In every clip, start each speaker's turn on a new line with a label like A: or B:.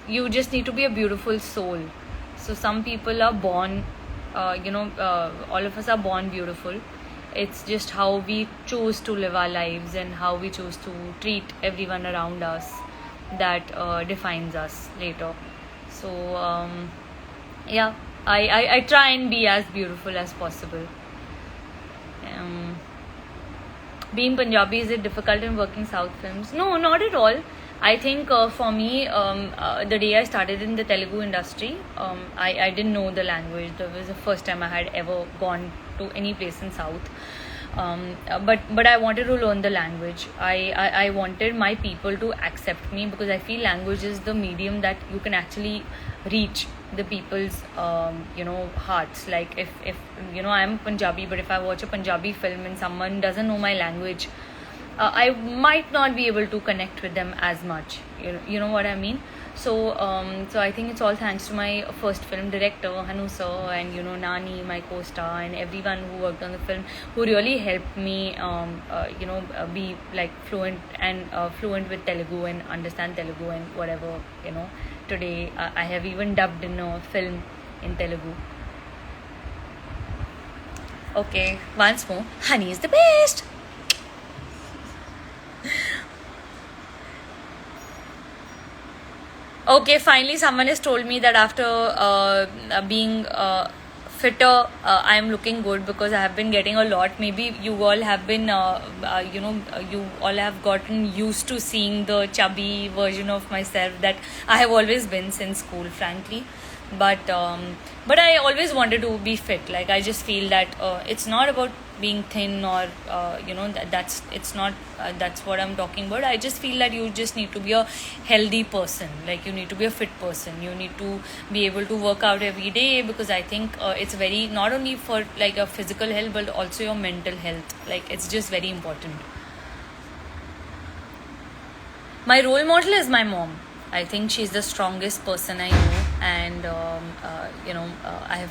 A: you just need to be a beautiful soul. So some people are born, all of us are born beautiful. It's just how we choose to live our lives and how we choose to treat everyone around us that defines us later. So yeah, I try and be as beautiful as possible. um, Being Punjabi, is it difficult in working South films? No, not at all. I think for me, the day I started in the Telugu industry, I didn't know the language. That was the first time I had ever gone to any place in South. But I wanted to learn the language. I wanted my people to accept me, because I feel language is the medium that you can actually reach the people's hearts. Like if I'm Punjabi, but if I watch a Punjabi film and someone doesn't know my language, I might not be able to connect with them as much. You know what I mean? So I think it's all thanks to my first film director Hanu sir, and Nani, my co-star, and everyone who worked on the film, who really helped me be like fluent with Telugu and understand Telugu and whatever. Today I have even dubbed in a film in Telugu. Okay, once more, Honey is the best. Okay, finally someone has told me that after being fitter, I am looking good, because I have been getting a lot. Maybe you all have been, you all have gotten used to seeing the chubby version of myself that I have always been since school, frankly. But I always wanted to be fit. Like, I just feel that it's not about being thin, or that's not that's what I'm talking about. I just feel that you just need to be a healthy person. Like, you need to be a fit person. You need to be able to work out every day, because I think it's very, not only for like a physical health, but also your mental health. Like, it's just very important. My role model is my mom. I think she's the strongest person I know, and I have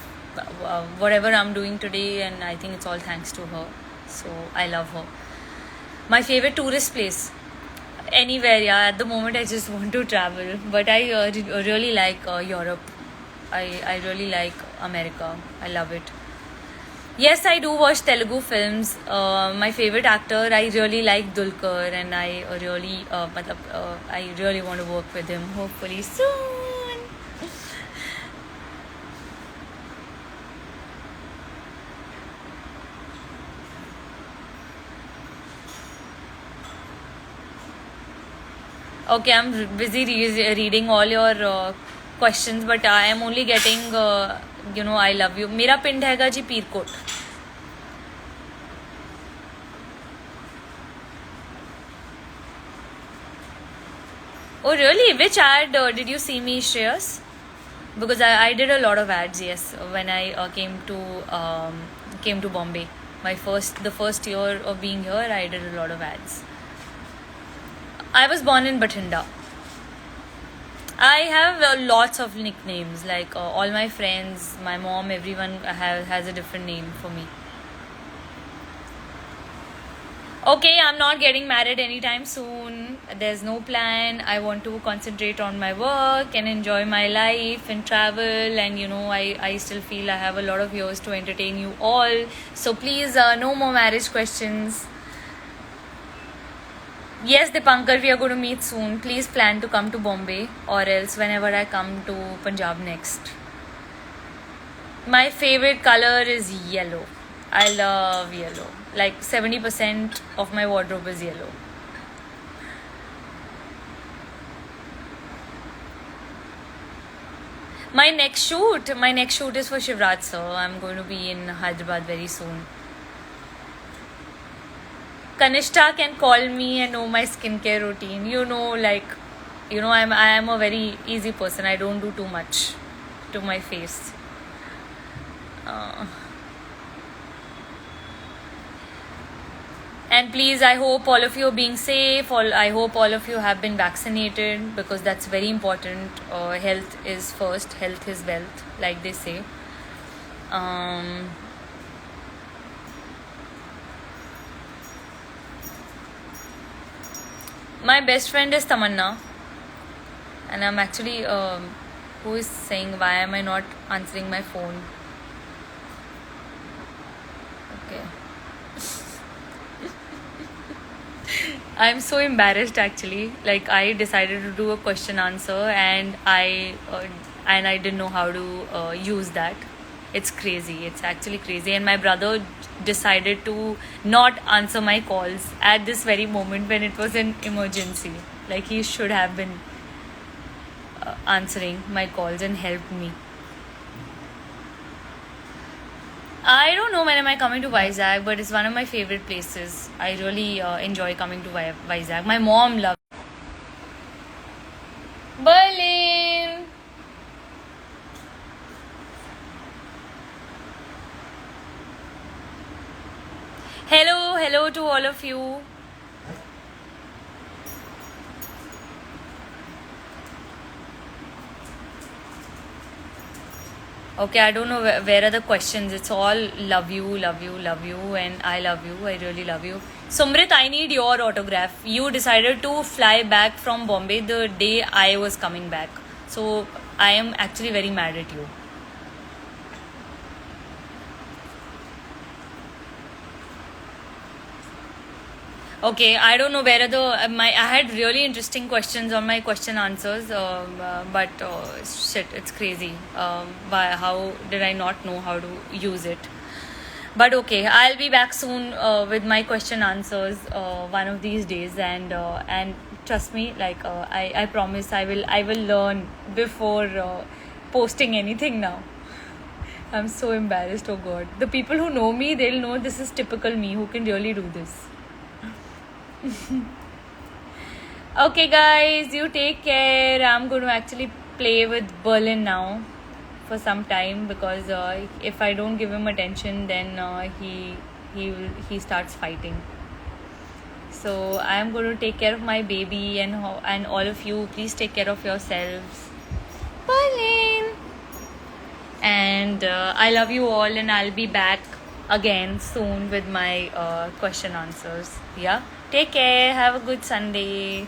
A: whatever I'm doing today, and I think it's all thanks to her. So I love her. My favorite tourist place, anywhere. Yeah, at the moment I just want to travel, but I really like Europe. I really like America. I love it. Yes, I do watch Telugu films. My favorite actor, I really like Dulquer, and I really want to work with him, hopefully soon. Okay, I'm busy reading all your questions, but I am only getting I love you. मेरा पिंड हैगा जी पीरकोट. Oh really? Which ad did you see me, Shreyas? Because I did a lot of ads, yes, when I came to Bombay. The first year of being here, I did a lot of ads. I was born in Bathinda. I have lots of nicknames. Like all my friends, my mom, everyone has a different name for me. Okay, I'm not getting married anytime soon. There's no plan. I want to concentrate on my work and enjoy my life and travel. And I still feel I have a lot of years to entertain you all. So please, no more marriage questions. Yes, Dipankar, we are going to meet soon. Please plan to come to Bombay, or else whenever I come to Punjab next. My favorite color is yellow. I love yellow. Like 70% of my wardrobe is yellow. My next shoot is for Shivraj sir. I'm going to be in Hyderabad very soon. Kanishta can call me and know my skincare routine. I am a very easy person. I don't do too much to my face. And please, I hope all of you are being safe. I hope all of you have been vaccinated, because that's very important. Health is first. Health is wealth, like they say. My best friend is Tamanna, And I'm actually, who is saying why am I not answering my phone? Okay. I'm so embarrassed actually. Like I decided to do a question answer and I didn't know how to use that. It's crazy. It's actually crazy. And my brother decided to not answer my calls at this very moment when it was an emergency. Like he should have been answering my calls and helped me. I don't know when am I coming to Vizag, but it's one of my favorite places. I really enjoy coming to Vizag. My mom loves Berlin. Hello to all of you. Okay, I don't know where are the questions. It's all love you, and I love you. I really love you. Sumrit, I need your autograph. You decided to fly back from Bombay the day I was coming back. So I am actually very mad at you. Okay, I don't know where are the I had really interesting questions on my question answers, but shit, it's crazy. How did I not know how to use it? But okay, I'll be back soon with my question answers one of these days, and trust me, like I promise I will learn before posting anything now. I'm so embarrassed. Oh God, the people who know me, they'll know this is typical me who can really do this. Okay, guys, you take care. I'm going to actually play with Berlin now for some time because if I don't give him attention, then he starts fighting. So I'm going to take care of my baby and all of you. Please take care of yourselves. Berlin. And I love you all, and I'll be back again soon with my question answers. Yeah. Take care. Have a good Sunday.